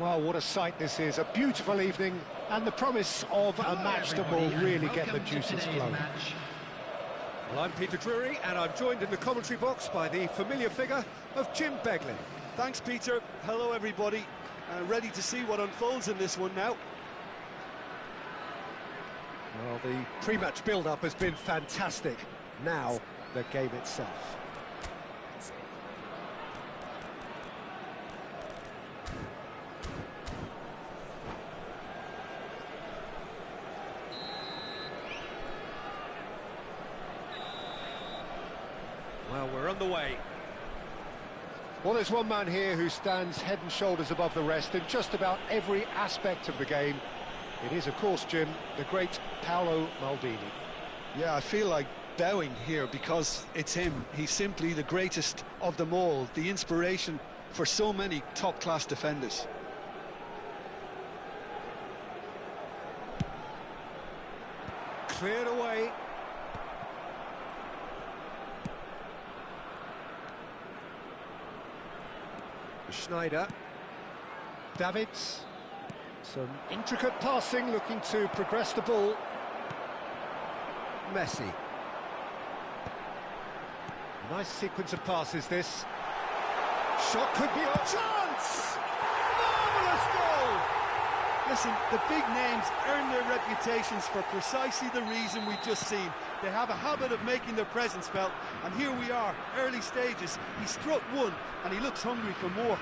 Well, what a sight this is. A beautiful evening and the promise of a match that will really get the juices flowing. Well, I'm Peter Drury and I'm joined in the commentary box by the familiar figure of Jim Beglin. Thanks, Peter. Hello, everybody. Ready to see what unfolds in this one now. Well, the pre-match build-up has been fantastic. Now, the game itself. Well, we're on the way. Well, there's one man here who stands head and shoulders above the rest in just about every aspect of the game. It is, of course, Jim, the great Paolo Maldini. Yeah, I feel like bowing here because it's him. He's simply the greatest of them all, the inspiration for so many top-class defenders. Cleared away. Schneider. Davids. Some intricate passing, looking to progress the ball. Messi. Nice sequence of passes, this. Shot could be a chance! Marvellous goal! Listen, the big names earn their reputations for precisely the reason we've just seen. They have a habit of making their presence felt, and here we are, early stages. He struck one, and he looks hungry for more.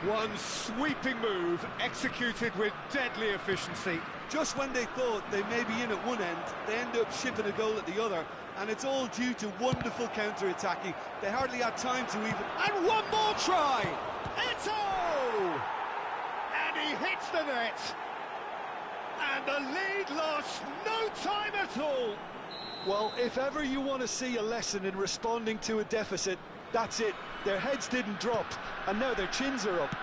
One sweeping move, executed with deadly efficiency. Just when they thought they may be in at one end, they end up shipping a goal at the other, and it's all due to wonderful counter-attacking. They hardly had time to even... And one more try! Eto'o! And he hits the net! And the lead lost no time at all! Well, if ever you want to see a lesson in responding to a deficit, that's it. Their heads didn't drop, and now their chins are up.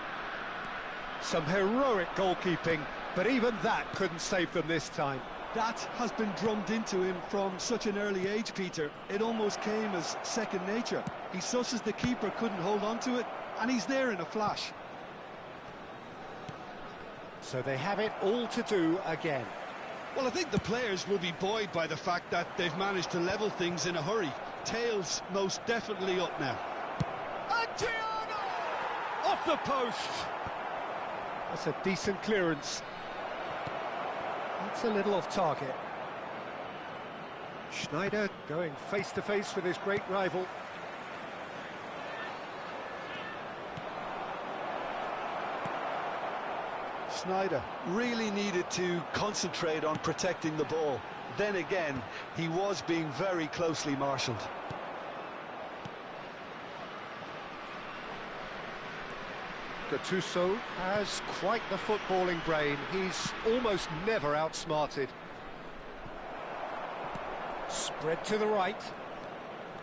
Some heroic goalkeeping, but even that couldn't save them this time. That has been drummed into him from such an early age, Peter. It almost came as second nature. He susses the keeper couldn't hold on to it, and he's there in a flash. So they have it all to do again. Well, I think the players will be buoyed by the fact that they've managed to level things in a hurry. Tails most definitely up now. Adriano! Off the post! That's a decent clearance. That's a little off target. Schneider going face-to-face with his great rival. Schneider really needed to concentrate on protecting the ball. Then again, he was being very closely marshalled. Gattuso has quite the footballing brain. He's almost never outsmarted. Spread to the right.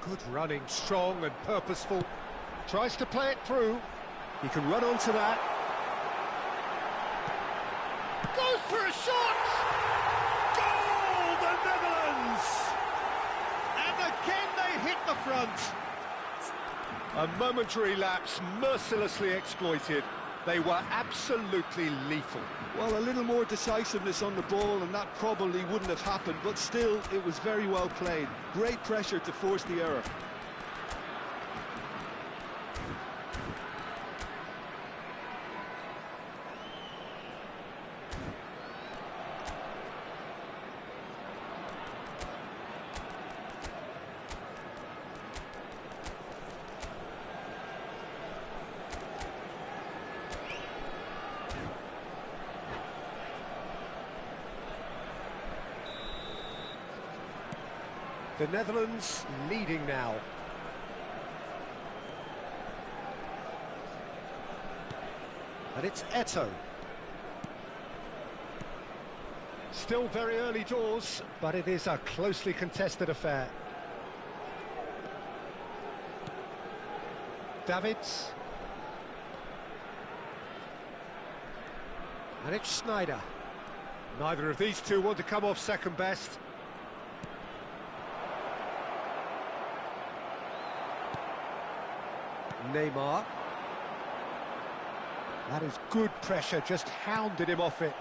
Good running, strong and purposeful. Tries to play it through. He can run onto that. Goes for a shot! Goal, the Netherlands! And again they hit the front. A momentary lapse, mercilessly exploited. They were absolutely lethal. Well, a little more decisiveness on the ball and that probably wouldn't have happened, but still, it was very well played. Great pressure to force the error. The Netherlands leading now. And it's Eto'o. Still very early doors, but it is a closely contested affair. Davids. And it's Schneider. Neither of these two want to come off second best. Neymar. That is good pressure, just hounded him off it.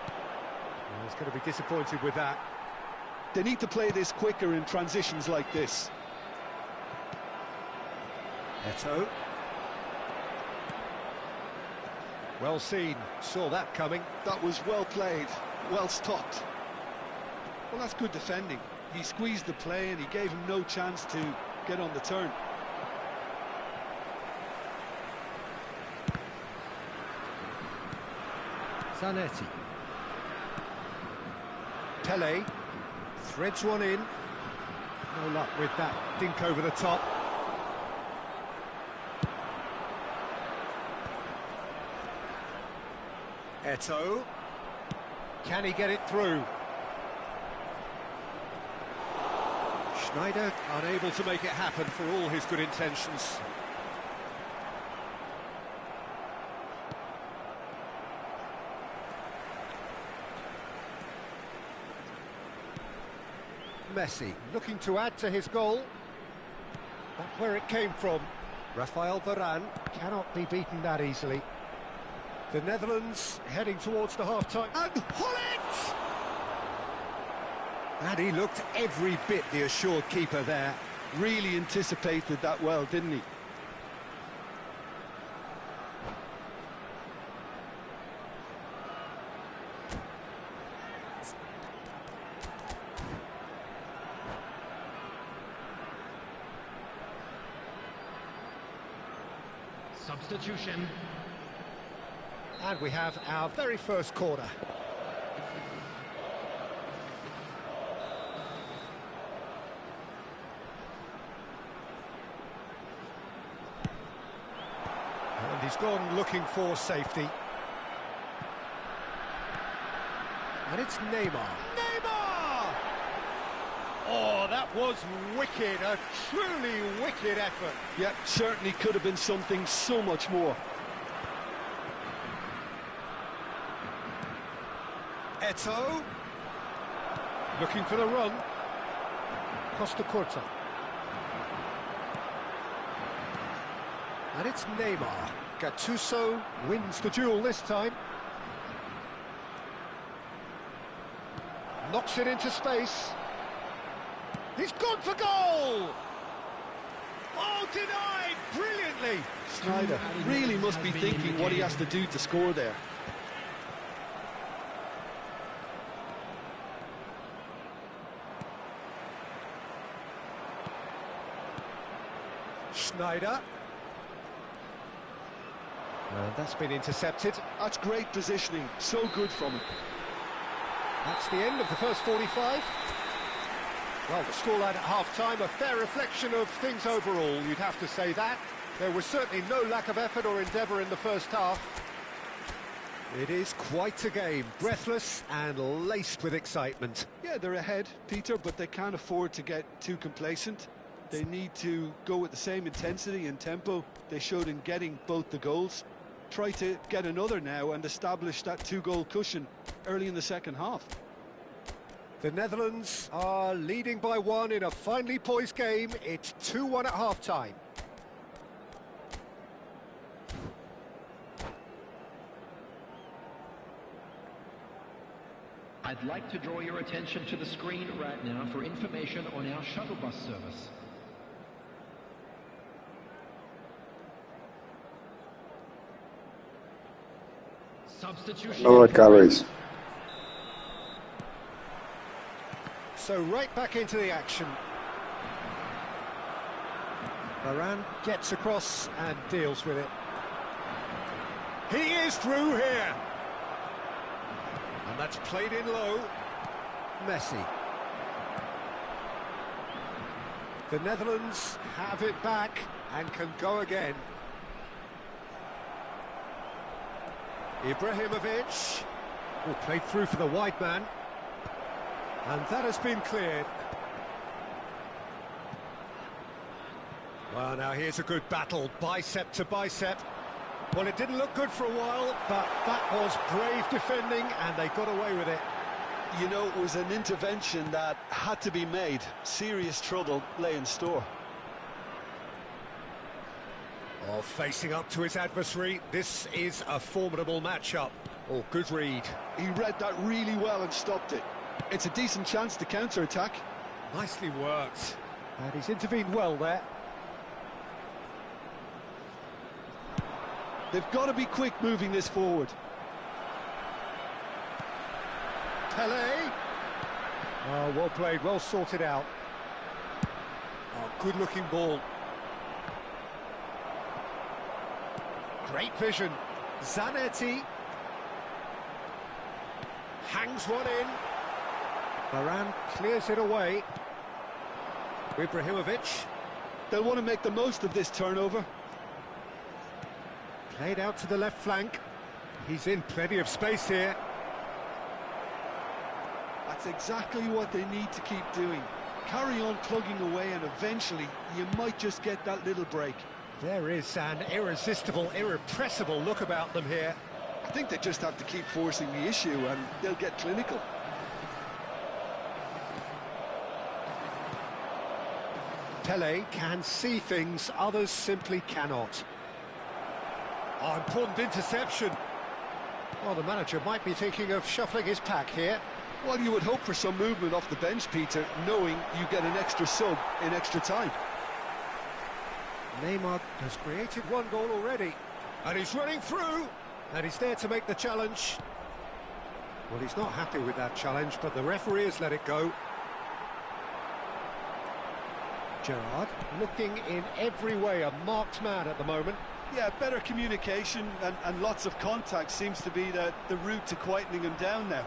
Well, he's going to be disappointed with that. They need to play this quicker in transitions like this. Eto'o. Well seen, saw that coming. That was well played, well stopped. Well, that's good defending. He squeezed the play and he gave him no chance to get on the turn. Zanetti. Pele threads one in. No luck with that dink over the top. Eto'o. Can he get it through? Schneider unable to make it happen for all his good intentions. Messi looking to add to his goal. Not where it came from. Rafael Varane cannot be beaten that easily. The Netherlands heading towards the half-time. And Gullit! And he looked every bit the assured keeper there. Really anticipated that well, didn't he? Substitution. And we have our very first corner. And he's gone looking for safety. And it's Neymar. Neymar! Oh, that was wicked, a truly wicked effort. Yeah, certainly could have been something so much more. Eto'o. Looking for the run. Costa Curta. And it's Neymar. Gattuso wins the duel this time. Knocks it into space. He's gone for goal! Oh, denied brilliantly! Schneider really must be thinking what he has to do to score there. Schneider. That's been intercepted. That's great positioning, so good from him. That's the end of the first 45. Well, the scoreline at half-time, a fair reflection of things overall, you'd have to say that. There was certainly no lack of effort or endeavour in the first half. It is quite a game, breathless and laced with excitement. Yeah, they're ahead, Peter, but they can't afford to get too complacent. They need to go with the same intensity and tempo they showed in getting both the goals. Try to get another now and establish that two-goal cushion early in the second half. The Netherlands are leading by one in a finely poised game. It's 2-1 at half-time. I'd like to draw your attention to the screen right now for information on our shuttle bus service. Substitution. Lower calories. So right back into the action. Varane gets across and deals with it. He is through here. And that's played in low. Messi. The Netherlands have it back and can go again. Ibrahimovic. Oh, played through for the wide man. And that has been cleared. Well, now here's a good battle, bicep to bicep. Well, it didn't look good for a while, but that was brave defending, and they got away with it. You know, it was an intervention that had to be made. Serious trouble lay in store. Oh, facing up to his adversary, this is a formidable matchup. Oh, good read. He read that really well and stopped it. It's a decent chance to counter-attack. Nicely worked. And he's intervened well there. They've got to be quick moving this forward. Pele. Oh, well played, well sorted out. Oh, good-looking ball. Great vision. Zanetti. Hangs one in. Varane clears it away. Ibrahimovic. They'll want to make the most of this turnover. Played out to the left flank. He's in plenty of space here. That's exactly what they need to keep doing. Carry on plugging away and eventually you might just get that little break. There is an irresistible, irrepressible look about them here. I think they just have to keep forcing the issue and they'll get clinical. Pele can see things others simply cannot. Oh, important interception. Well, the manager might be thinking of shuffling his pack here. Well, you would hope for some movement off the bench, Peter, knowing you get an extra sub in extra time. Neymar has created one goal already. And he's running through. And he's there to make the challenge. Well, he's not happy with that challenge, but the referee has let it go. Gerrard looking in every way a marked man at the moment. Yeah, better communication and lots of contact seems to be the route to quietening him down now.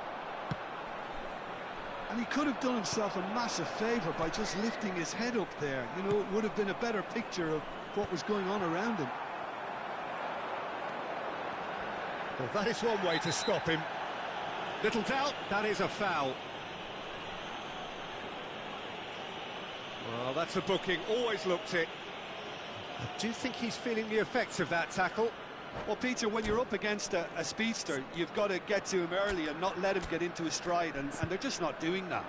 And he could have done himself a massive favour by just lifting his head up there. You know, it would have been a better picture of what was going on around him. Well, that is one way to stop him. Little doubt, that is a foul. Well, that's a booking, always looked it. I do think he's feeling the effects of that tackle. Well, Peter, when you're up against a speedster, you've got to get to him early and not let him get into his stride, and they're just not doing that.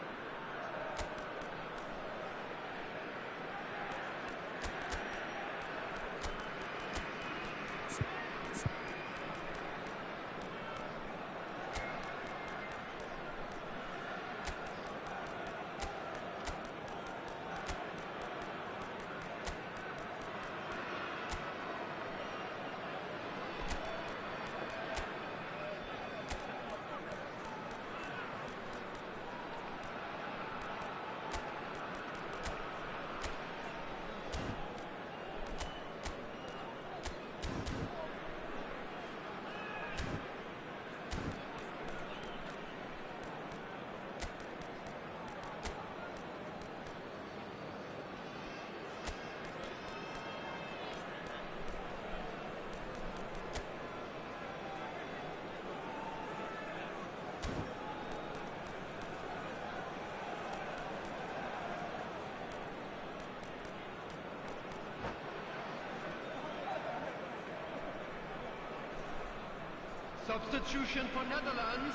Substitution for Netherlands.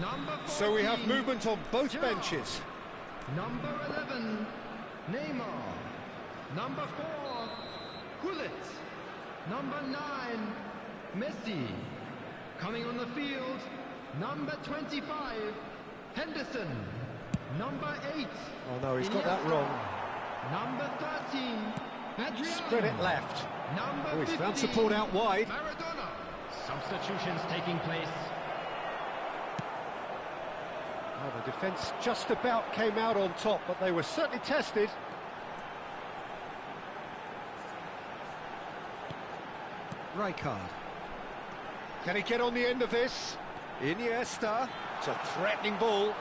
Number 14, So we have movement on both Gerrard. benches. Number 11, Neymar. Number 4, Gullit. Number 9, Messi. Coming on the field, number 25, Henderson. Number 8. Oh no, he's got that wrong. Number 13, Adriano. Spread it left. Number Oh, he's 15, found support out wide. Maradona. Substitutions taking place. Oh, the defence just about came out on top, but they were certainly tested. Rijkaard. Can he get on the end of this? Iniesta. It's a threatening ball.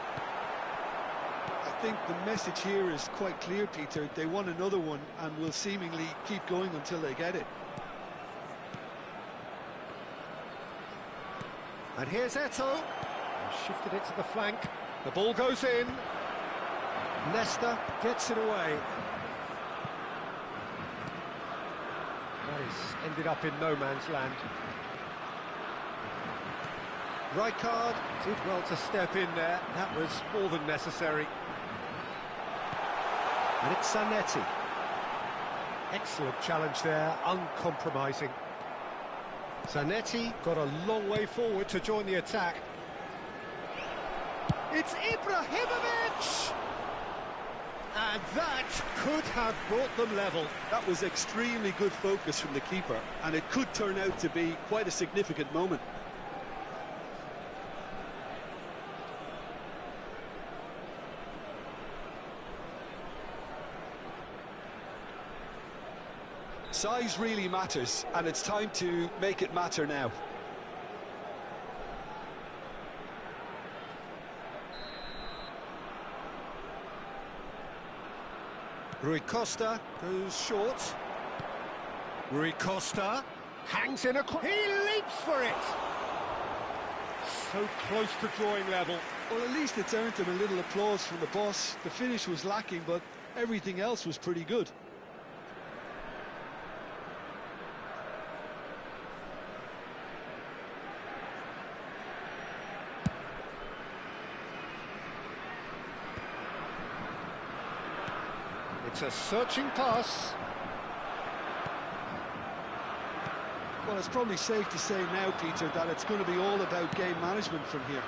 I think the message here is quite clear, Peter. They want another one and will seemingly keep going until they get it. And here's Eto'o. Shifted it to the flank. The ball goes in. Leicester gets it away. That is ended up in no man's land. Rijkaard did well to step in there. That was more than necessary. And it's Zanetti. Excellent challenge there, uncompromising. Zanetti got a long way forward to join the attack. It's Ibrahimovic! And that could have brought them level. That was extremely good focus from the keeper, and it could turn out to be quite a significant moment. Size really matters, and it's time to make it matter now. Rui Costa goes short. Rui Costa hangs in he leaps for it! So close to drawing level. Well, at least it's earned him a little applause from the boss. The finish was lacking, but everything else was pretty good. It's a searching pass. Well, it's probably safe to say now, Peter, that it's going to be all about game management from here.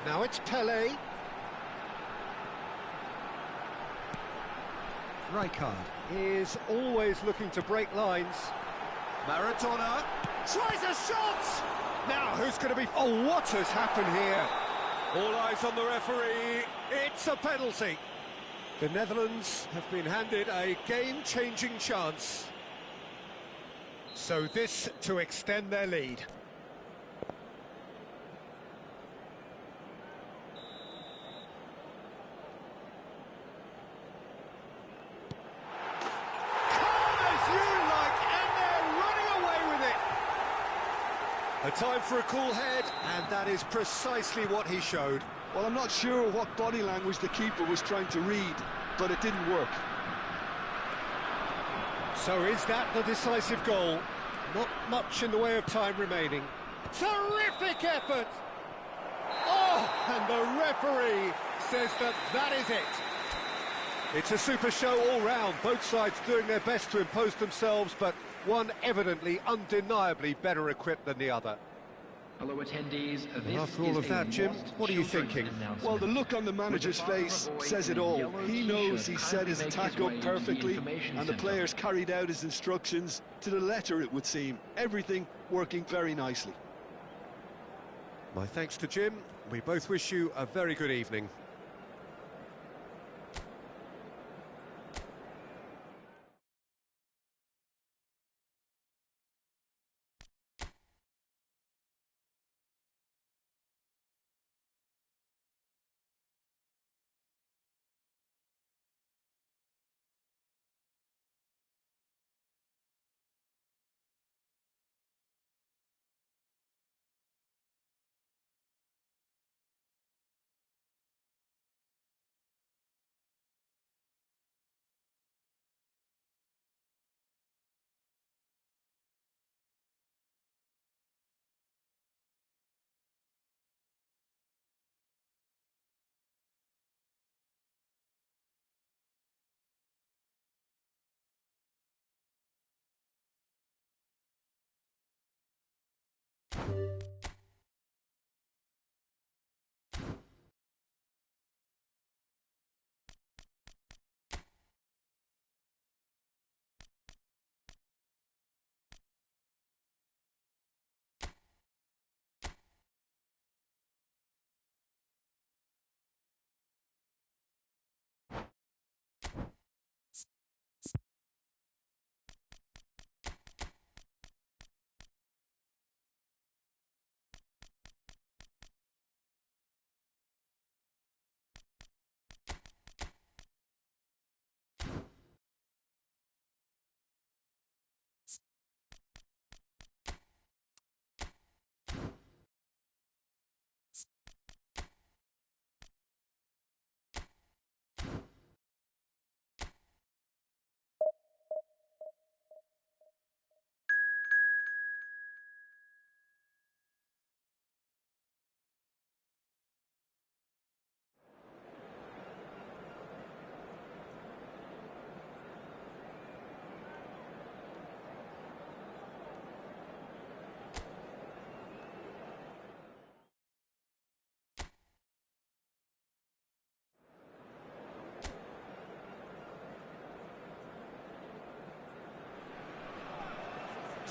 Now it's Pele. Rijkaard is always looking to break lines. Maradona tries a shot! Now, who's going to be... Oh, what has happened here? All eyes on the referee. It's a penalty. The Netherlands have been handed a game-changing chance. So this to extend their lead. A time for a cool head, and that is precisely what he showed. Well, I'm not sure what body language the keeper was trying to read, but it didn't work. So is that the decisive goal? Not much in the way of time remaining. Terrific effort! Oh, and the referee says that that is it. It's a super show all round, both sides doing their best to impose themselves, but one evidently, undeniably better equipped than the other. Hello, attendees. After all of that, Jim, what are you thinking? Well, the look on the manager's face says it all. He knows he set his attack up perfectly, and the players carried out his instructions to the letter, it would seem. Everything working very nicely. My thanks to Jim. We both wish you a very good evening.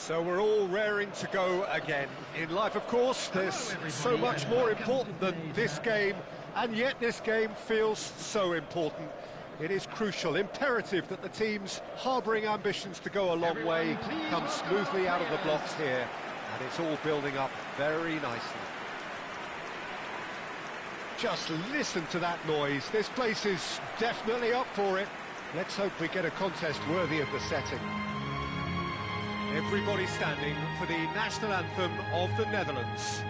So we're all raring to go again. In life, of course, there's so much more important than this game, and yet this game feels so important. It is crucial, imperative that the teams harbouring ambitions to go a long way come smoothly out of the blocks here, and it's all building up very nicely. Just listen to that noise. This place is definitely up for it. Let's hope we get a contest worthy of the setting. Everybody standing for the national anthem of the Netherlands.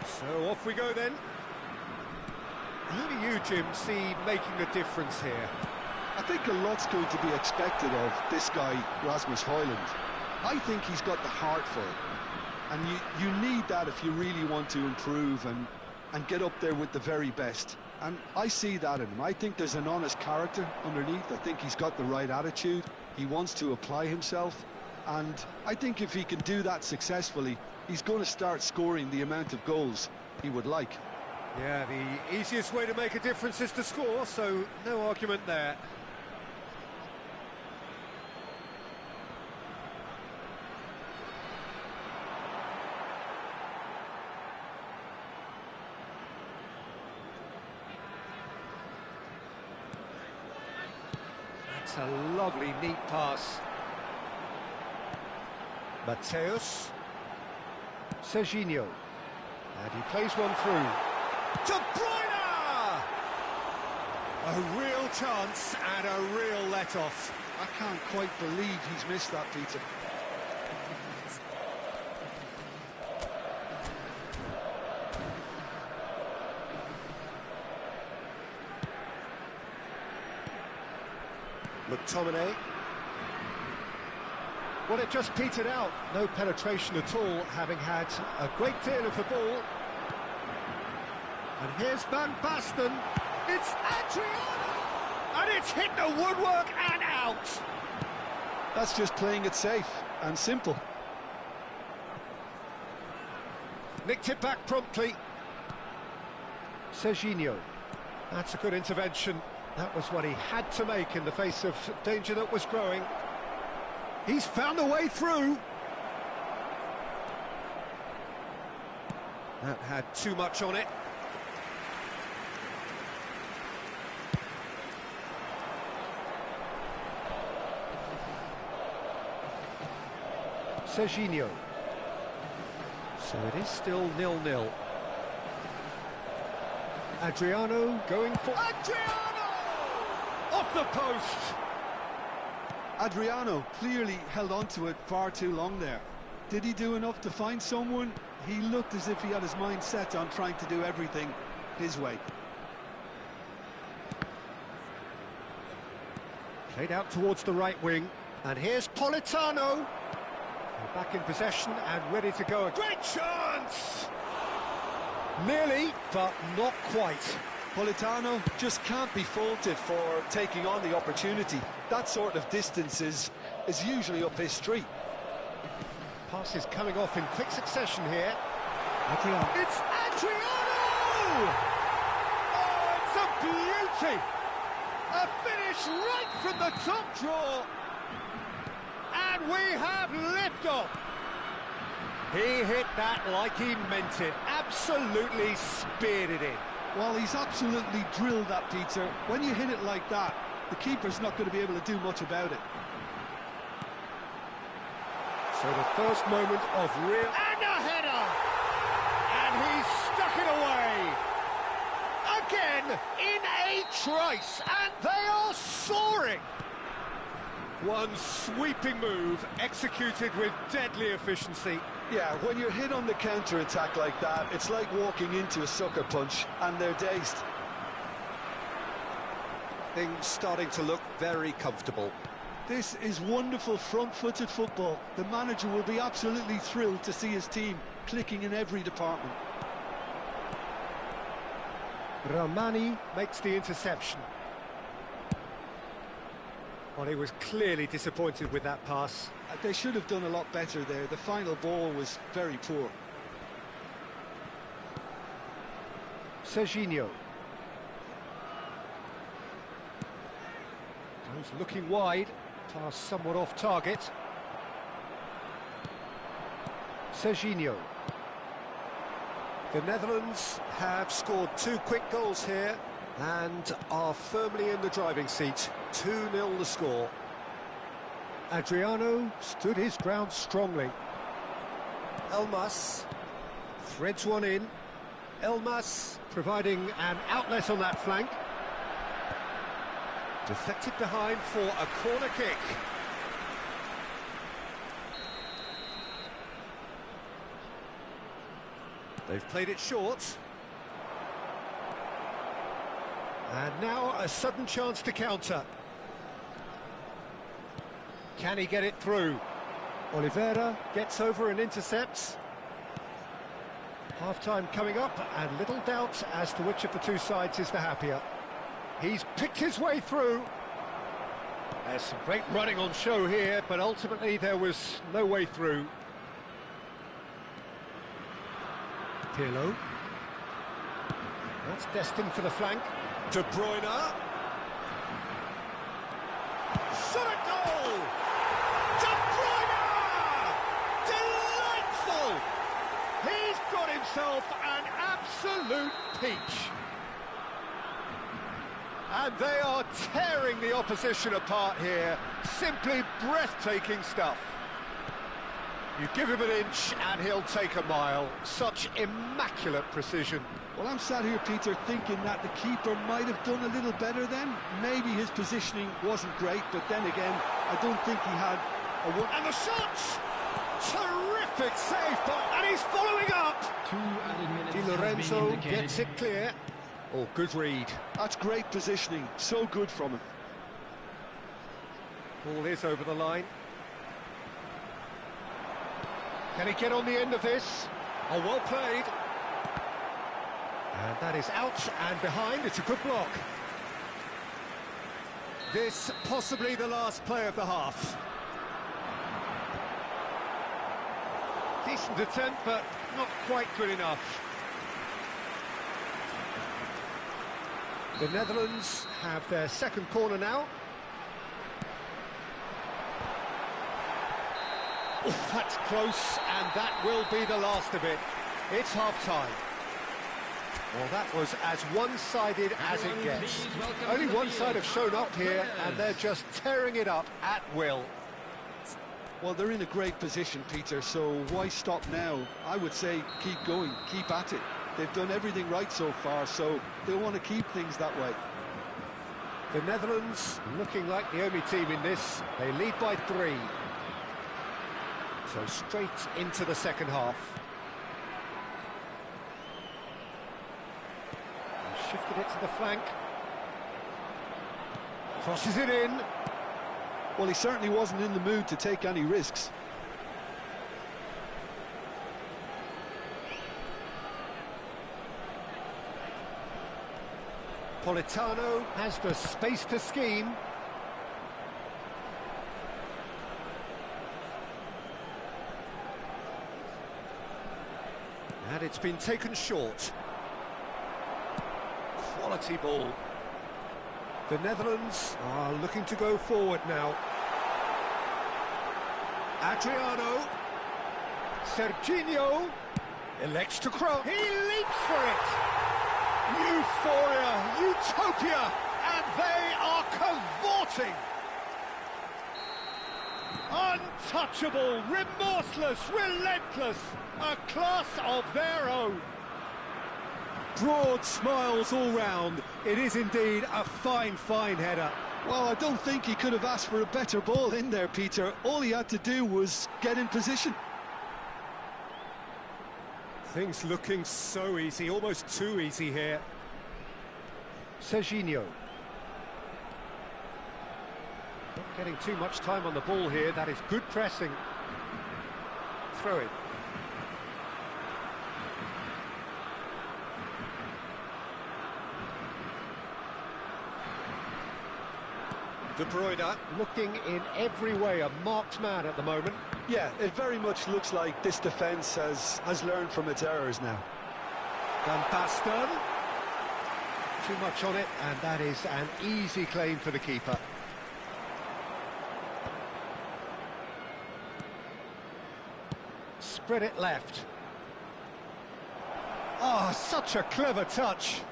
So off we go then. Who do you, Jim, see making a difference here? I think a lot's going to be expected of this guy, Rasmus Højlund. I think he's got the heart for it. And you need that if you really want to improve and get up there with the very best. And I see that in him. I think there's an honest character underneath. I think he's got the right attitude. He wants to apply himself. And I think if he can do that successfully, he's going to start scoring the amount of goals he would like. Yeah, the easiest way to make a difference is to score, so no argument there. That's a lovely, neat pass. Matthäus. Serginho. And he plays one through. De Bruyne! A real chance and a real let-off. I can't quite believe he's missed that, Peter. McTominay. Well, it just petered out. No penetration at all, having had a great deal of the ball. And here's Van Basten. It's Adriano! And it's hit the woodwork and out! That's just playing it safe and simple. Nicked it back promptly. Serginho. That's a good intervention. That was what he had to make in the face of danger that was growing. He's found a way through. That had too much on it. Serginho. So it is still 0-0. Adriano going for... Adriano! Off the post! Adriano clearly held on to it far too long there. Did he do enough to find someone? He looked as if he had his mind set on trying to do everything his way. Played out towards the right wing. And here's Politano. They're back in possession and ready to go. Great chance! Nearly, but not quite. Politano just can't be faulted for taking on the opportunity. That sort of distance is usually up his street. Pass is coming off in quick succession here. Adriano. It's Adriano! Oh, it's a beauty! A finish right from the top draw. And we have liftoff. He hit that like he meant it. Absolutely speared it in. Well, he's absolutely drilled that, Peter. When you hit it like that, the keeper's not going to be able to do much about it. So the first moment of real... And a header! And he's stuck it away! Again, in a trice, and they are soaring! One sweeping move, executed with deadly efficiency. Yeah, when you're hit on the counter-attack like that, it's like walking into a sucker punch, and they're dazed. Things starting to look very comfortable. This is wonderful front-footed football. The manager will be absolutely thrilled to see his team clicking in every department. Ramani makes the interception. Well, he was clearly disappointed with that pass. They should have done a lot better there. The final ball was very poor. Serginho. Goes looking wide, pass somewhat off target. Serginho. The Netherlands have scored 2 quick goals here and are firmly in the driving seat. 2-0 the score. Adriano stood his ground strongly. Elmas threads one in. Elmas providing an outlet on that flank. Deflected behind for a corner kick. They've played it short. And now a sudden chance to counter. Can he get it through? Oliveira gets over and intercepts. Half-time coming up, and little doubt as to which of the two sides is the happier. He's picked his way through. There's some great running on show here, but ultimately there was no way through. Pirlo. That's destined for the flank. De Bruyne. Shot at goal! De Bruyne! Delightful! He's got himself an absolute peach. And they are tearing the opposition apart here. Simply breathtaking stuff. You give him an inch and he'll take a mile. Such immaculate precision. Well, I'm sat here, Peter, thinking that the keeper might have done a little better then. Maybe his positioning wasn't great, but then again, I don't think he had a... And the shot! Terrific save, and he's following up! 2 added minutes Di have been Lorenzo indicated. gets it clear. Oh, good read. That's great positioning, so good from him. Ball is over the line. Can he get on the end of this? Oh, well played. And that is out and behind. It's a good block. This possibly the last play of the half. Decent attempt, but not quite good enough. The Netherlands have their second corner now. Oh, that's close, and that will be the last of it. It's half-time. Well, that was as one-sided as it gets. Only one side have shown up here, and they're just tearing it up at will. Well, they're in a great position, Peter, so why stop now? I would say keep going, keep at it. They've done everything right so far, so they'll want to keep things that way. The Netherlands looking like the only team in this. They lead by 3. So straight into the second half. He shifted it to the flank. Crosses it in. Well, he certainly wasn't in the mood to take any risks. Politano has the space to scheme. And it's been taken short. Quality ball. The Netherlands are looking to go forward now. Adriano. Serginho elects to cross. He leaps for it. Euphoria, utopia, and they are cavorting. Untouchable, remorseless, relentless, a class of their own. Broad smiles all round. It is indeed a fine, fine header. Well, I don't think he could have asked for a better ball in there, Peter. All he had to do was get in position. Things looking so easy, almost too easy here. Serginho. Not getting too much time on the ball here. That is good pressing. Throw it. De Bruyne looking in every way a marked man at the moment. Yeah, it very much looks like this defence has learned from its errors now. Van Basten too much on it, and that is an easy claim for the keeper. Spread it left. Oh, such a clever touch.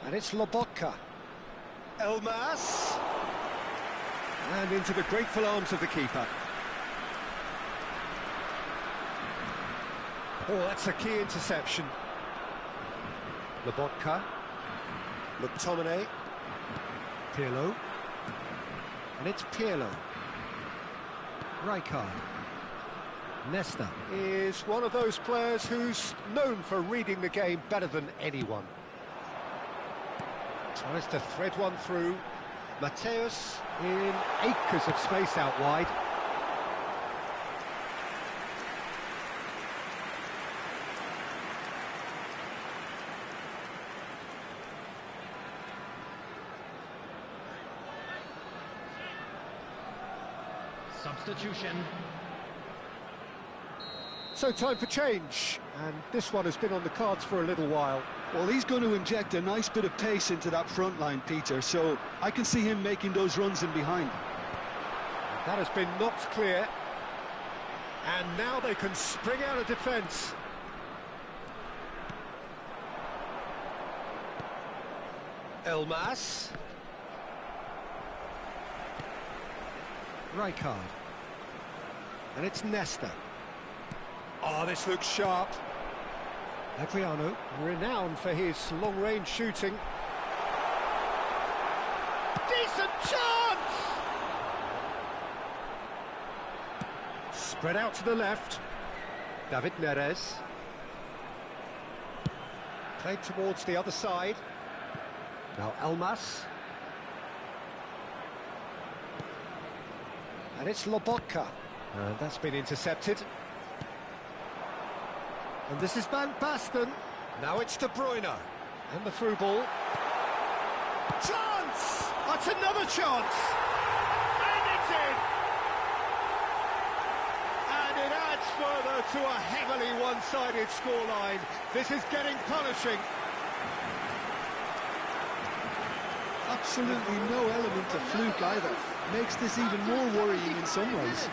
And it's Lobotka. Elmas. And into the grateful arms of the keeper. Oh, that's a key interception. Lobotka. McTominay. Pirlo. And it's Pirlo. Rijkaard. Nesta is one of those players who's known for reading the game better than anyone. Tries to thread one through. Matthäus in acres of space out wide. Substitution. So time for change, and this one has been on the cards for a little while. Well, he's going to inject a nice bit of pace into that front line, Peter, so I can see him making those runs in behind. That has been knocked clear, and now they can spring out of defence. Elmas. Rijkaard. And it's Nesta. Oh, this looks sharp. Adriano, renowned for his long-range shooting. Decent chance! Spread out to the left. David Neres. Played towards the other side. Now Elmas. And it's Lobotka. And that's been intercepted. And this is Van Basten. Now it's De Bruyne. And the through ball. Chance! That's another chance! And it's in! And it adds further to a heavily one-sided scoreline. This is getting punishing. Absolutely no element of fluke either. Makes this even more worrying in some ways.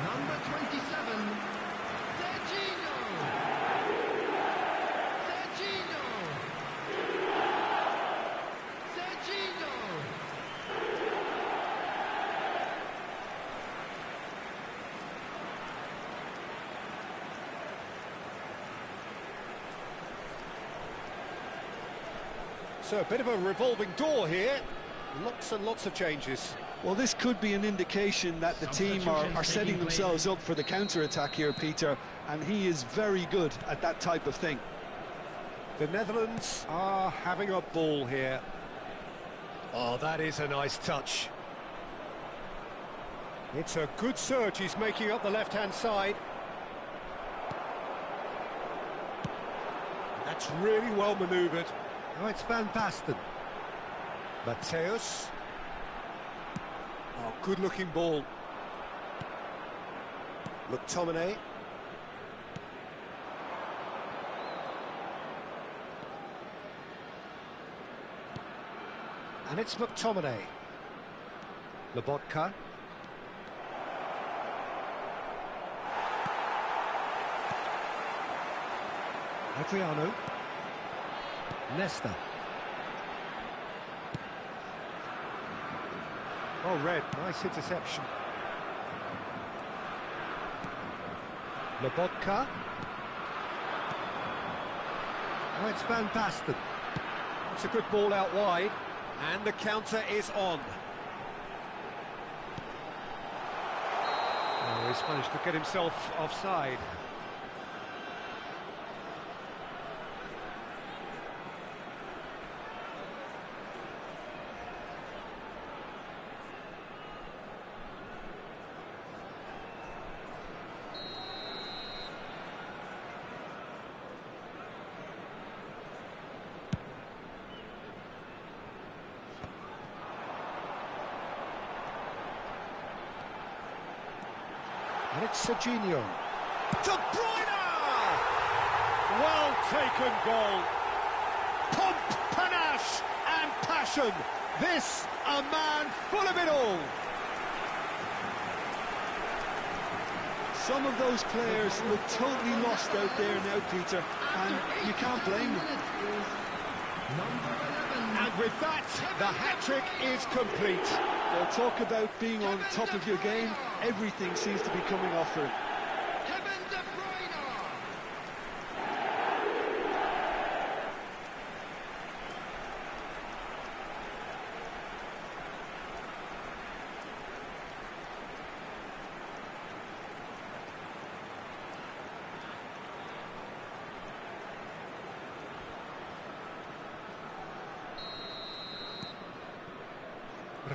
Number 27, Serginho! Serginho! So a bit of a revolving door here. Lots and lots of changes. Well, this could be an indication that the team are setting themselves up for the counter-attack here, Peter, and he is very good at that type of thing. The Netherlands are having a ball here. Oh, that is a nice touch. It's a good surge he's making up the left-hand side. That's really well manoeuvred. Now it's Van Basten. Matthäus. Oh, good-looking ball. McTominay. And it's McTominay. Lobotka. Adriano. Nesta. Oh, red, nice interception. Lobotka. Oh, it's Van Basten. It's a good ball out wide, and the counter is on. Oh, he's managed to get himself offside. And it's Serginho. De Bruyne! Well taken goal. dash and passion. This, a man full of it all. Some of those players look totally lost out there now, Peter, and you can't blame them. And with that, the hat-trick is complete. Well, talk about being on top of your game. Everything seems to be coming off for him.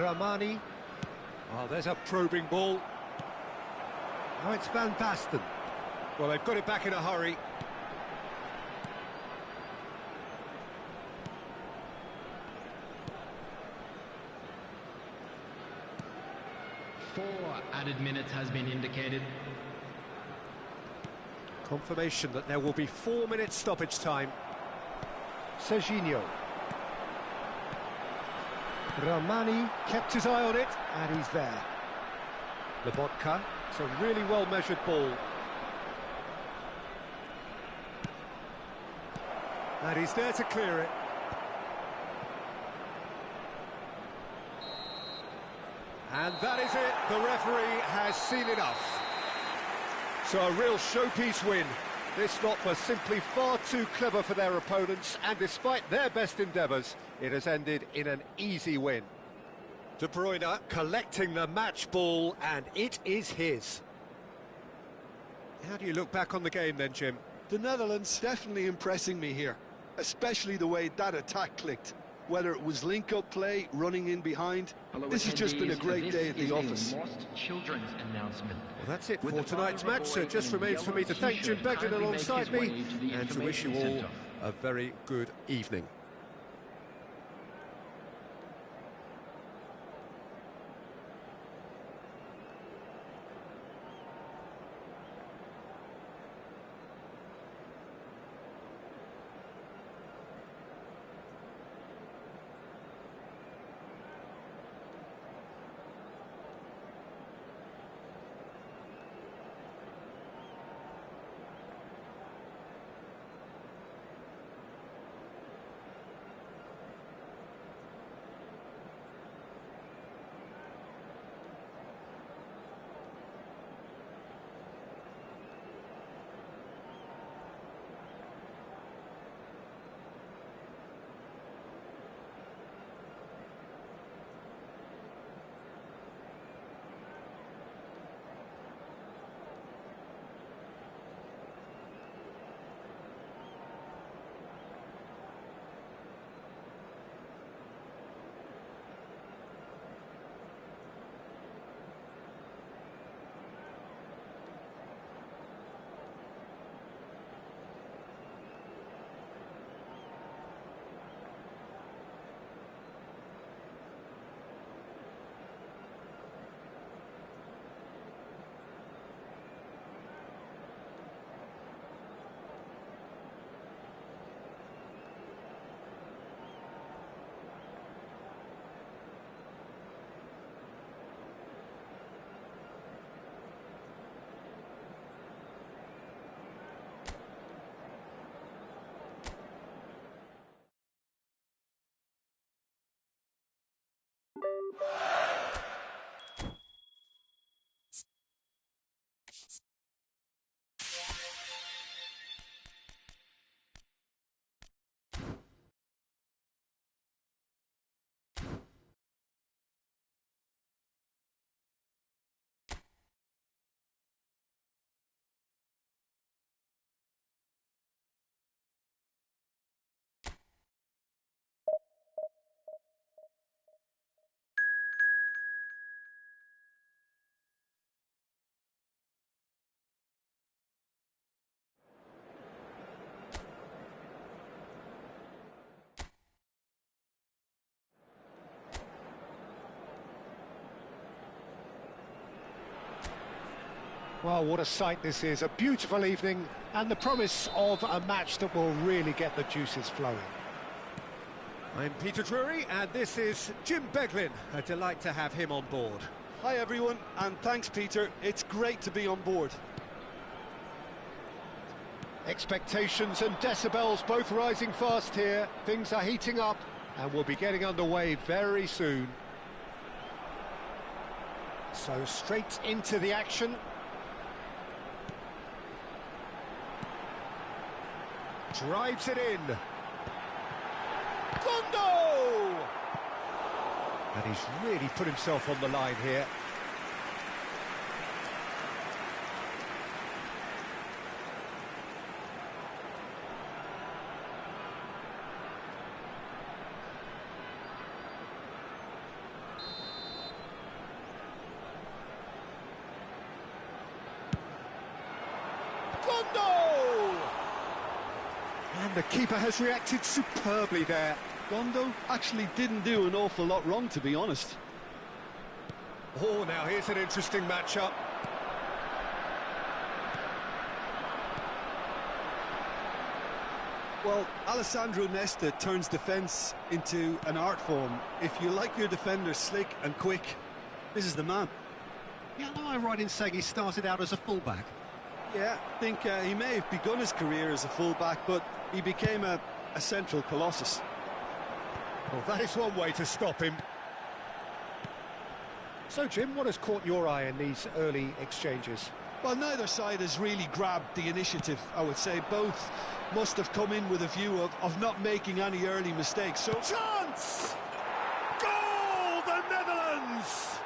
Ramani. Oh, there's a probing ball. Now it's Van Basten. Well, they've got it back in a hurry. Four added minutes has been indicated. Confirmation that there will be 4 minutes stoppage time. Serginho. Ramani kept his eye on it, and he's there. Lobotka, it's a really well-measured ball. And he's there to clear it. And that is it, the referee has seen enough. So a real showpiece win. This lot was simply far too clever for their opponents, and despite their best endeavours, it has ended in an easy win. De Bruyne collecting the match ball, and it is his. How do you look back on the game then, Jim? The Netherlands definitely impressing me here, especially the way that attack clicked. Whether it was link-up play, running in behind, this has just been a great day at the office. Lost children's announcement. Well, that's it for tonight's match, so it just remains for me to thank Jim Beglin alongside me and to wish you all a very good evening. Well, what a sight this is. A beautiful evening and the promise of a match that will really get the juices flowing. I'm Peter Drury, and this is Jim Beglin. A delight to have him on board. Hi everyone, and thanks Peter, it's great to be on board. Expectations and decibels both rising fast here. Things are heating up, and we'll be getting underway very soon. So straight into the action. Drives it in. Kondo! And he's really put himself on the line here. Kondo! And the keeper has reacted superbly there. Gondo actually didn't do an awful lot wrong, to be honest. Oh, now here's an interesting matchup. Well, Alessandro Nesta turns defence into an art form. If you like your defender slick and quick, this is the man. Yeah, am I right in saying he started out as a fullback? Yeah, I think he may have begun his career as a fullback, but he became a central colossus. Well, that is one way to stop him. So, Jim, what has caught your eye in these early exchanges? Well, neither side has really grabbed the initiative, I would say. Both must have come in with a view of not making any early mistakes. So, chance! Goal, the Netherlands!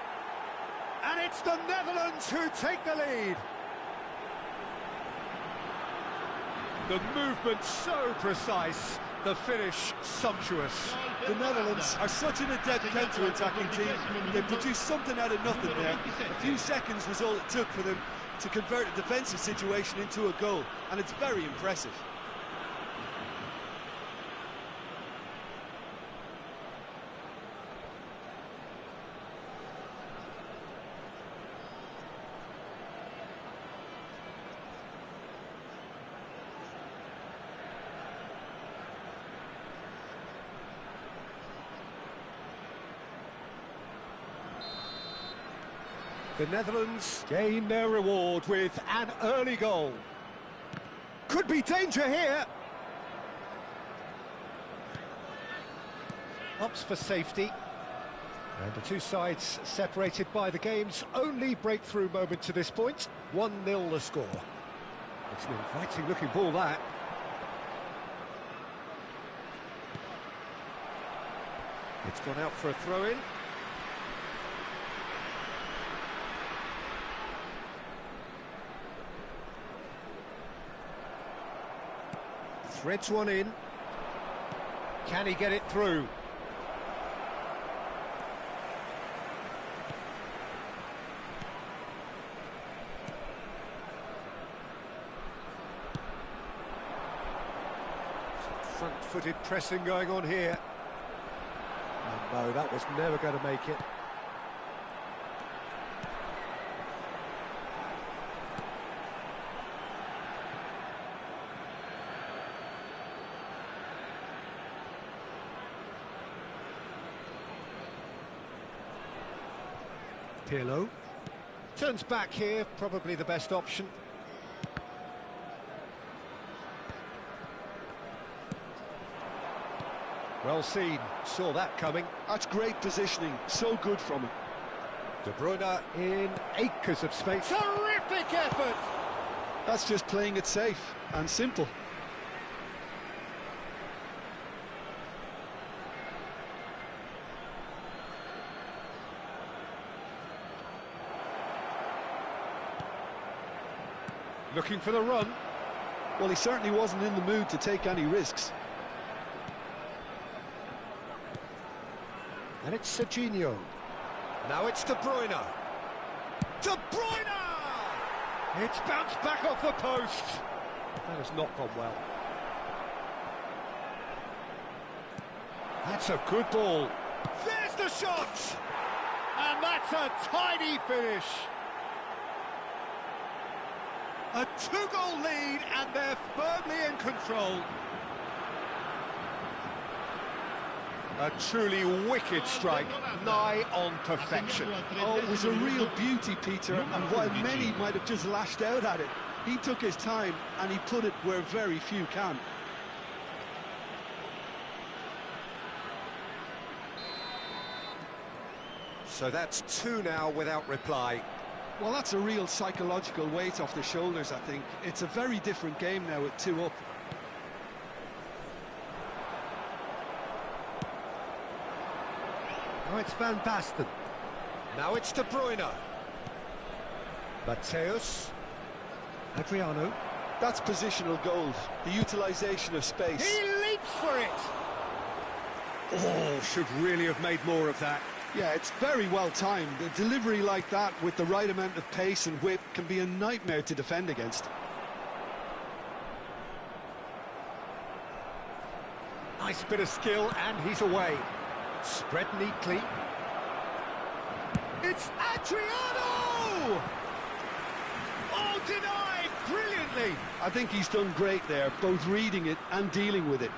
And it's the Netherlands who take the lead. The movement so precise, the finish sumptuous. The Netherlands are such an adept counter-attacking team. They produced something out of nothing there. A few seconds was all it took for them to convert a defensive situation into a goal, and it's very impressive. The Netherlands gain their reward with an early goal. Could be danger here. Opts for safety. And the two sides separated by the game's only breakthrough moment to this point. 1-0 the score. It's an inviting looking ball, that. It's gone out for a throw-in. Threads one in. Can he get it through? Some front-footed pressing going on here. Oh no, that was never going to make it. Pirlo turns back here, probably the best option. Well seen, saw that coming. That's great positioning, so good from him. De Bruyne in acres of space. Terrific effort! That's just playing it safe and simple. Looking for the run. Well, he certainly wasn't in the mood to take any risks. And it's Serginho. Now it's De Bruyne. De Bruyne! It's bounced back off the post. That has not gone well. That's a good ball. There's the shot! And that's a tidy finish. A two-goal lead, and they're firmly in control. A truly wicked strike, nigh on perfection. Oh, it was a real beauty, Peter, and while many might have just lashed out at it, he took his time and he put it where very few can. So that's two now without reply. Well, that's a real psychological weight off the shoulders, I think. It's a very different game now with 2 up. Now it's Van Basten. Now it's De Bruyne. Mateus. Adriano. That's positional goals, the utilisation of space. He leaps for it! Oh, should really have made more of that. Yeah, it's very well timed. A delivery like that with the right amount of pace and whip can be a nightmare to defend against. Nice bit of skill, and he's away. Spread neatly. It's Adriano! Oh, denied brilliantly! I think he's done great there, both reading it and dealing with it.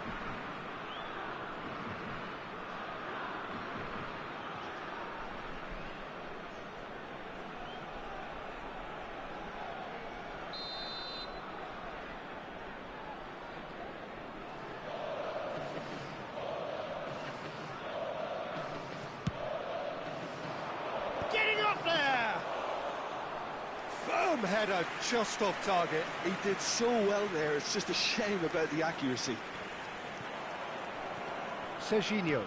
Getting up there! Firm header just off target. He did so well there, it's just a shame about the accuracy. Serginho.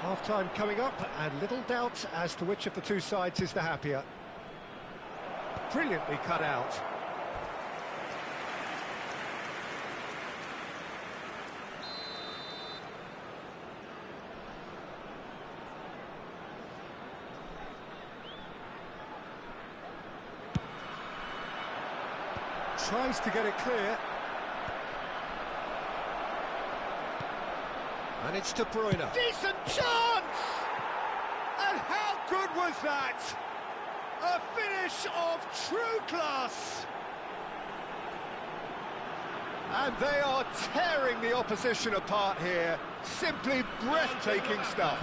Half-time coming up, and little doubt as to which of the two sides is the happier. Brilliantly cut out. Tries to get it clear. And it's De Bruyne. Decent chance! And how good was that? A finish of true class. And they are tearing the opposition apart here. Simply breathtaking stuff.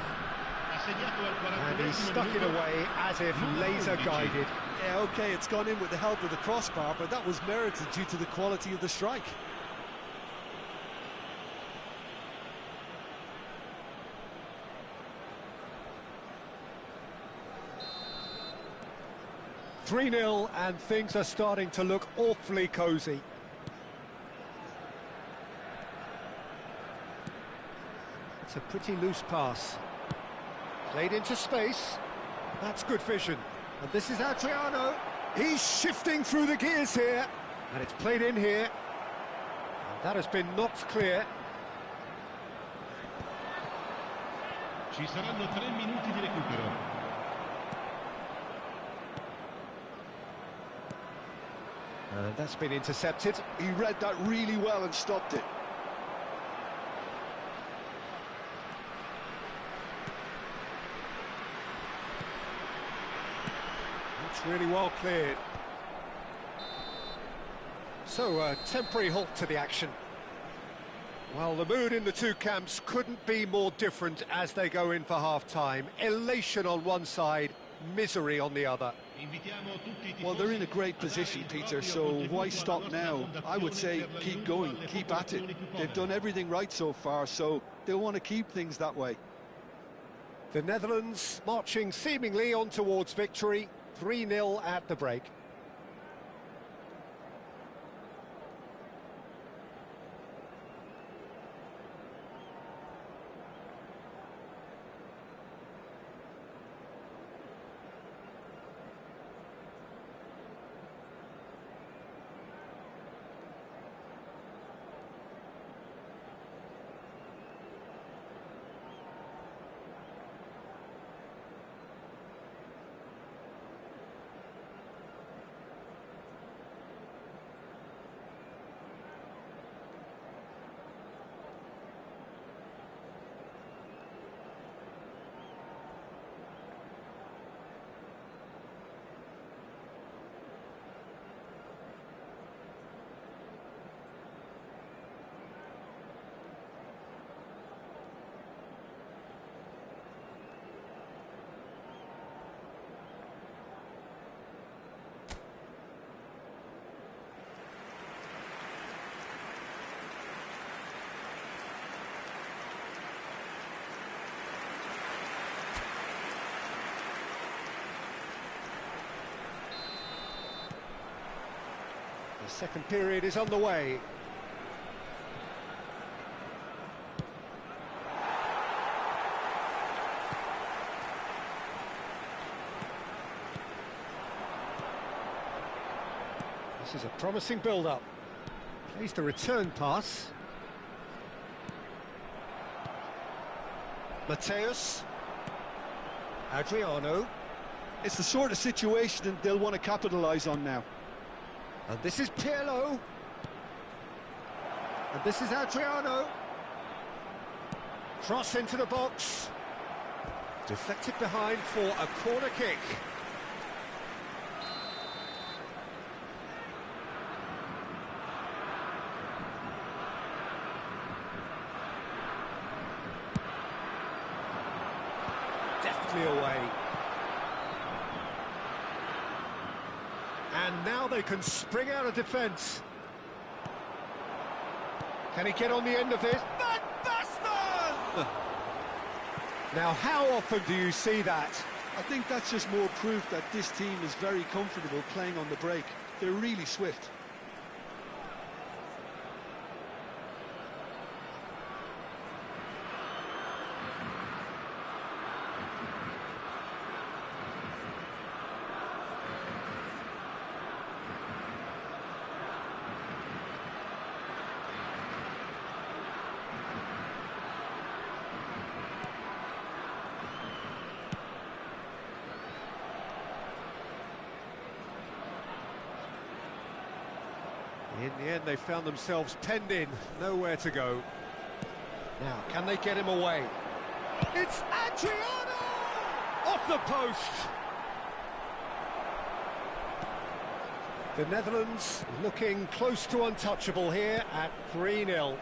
And he stuck it away as if laser guided. Yeah, OK, it's gone in with the help of the crossbar, but that was merited due to the quality of the strike. "3-0, and things are starting to look awfully cosy. It's a pretty loose pass. Played into space. That's good vision. And this is Adriano. He's shifting through the gears here. And it's played in here. And that has been knocked clear. Ci saranno 3 minuti di recupero. And that's been intercepted. He read that really well and stopped it. It's really well cleared. So, a temporary halt to the action. Well, the mood in the two camps couldn't be more different as they go in for half-time. Elation on one side, misery on the other. Well, they're in a great position, Peter, so why stop now? I would say keep going, keep at it. They've done everything right so far, so they'll want to keep things that way. The Netherlands marching seemingly on towards victory, 3-0 at the break. Second period is underway. This is a promising build-up. Plays the return pass. Mateus. Adriano. It's the sort of situation that they'll want to capitalise on now. And this is Pirlo. And this is Adriano. Cross into the box. Deflected behind for a corner kick. Deftly away. And now they can spring out of defence. Can he get on the end of this? Van Basten! Now, how often do you see that? I think that's just more proof that this team is very comfortable playing on the break. They're really swift. In the end, they found themselves penned in, nowhere to go. Now, can they get him away? It's Adriano! Off the post! The Netherlands looking close to untouchable here at 3-0.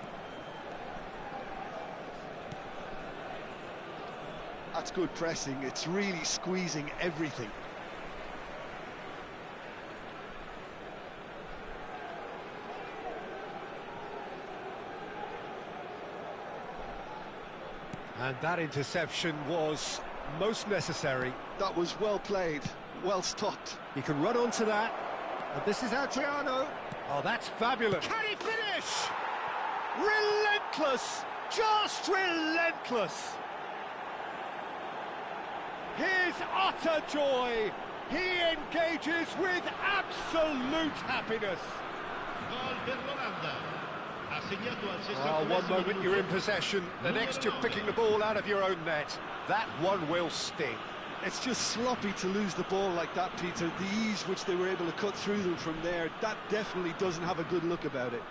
That's good pressing. It's really squeezing everything. And that interception was most necessary. That was well played, well stopped. He can run onto that. And this is Adriano. Oh, that's fabulous. Can he finish? Relentless! Just relentless! His utter joy. He engages with absolute happiness. Gol per l'Olanda. Oh, one moment you're in possession, the next you're picking the ball out of your own net. That one will sting. It's just sloppy to lose the ball like that, Peter. The ease which they were able to cut through them from there, that definitely doesn't have a good look about it.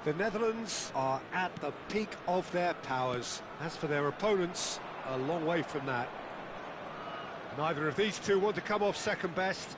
The Netherlands are at the peak of their powers. As for their opponents, a long way from that. Neither of these two want to come off second best.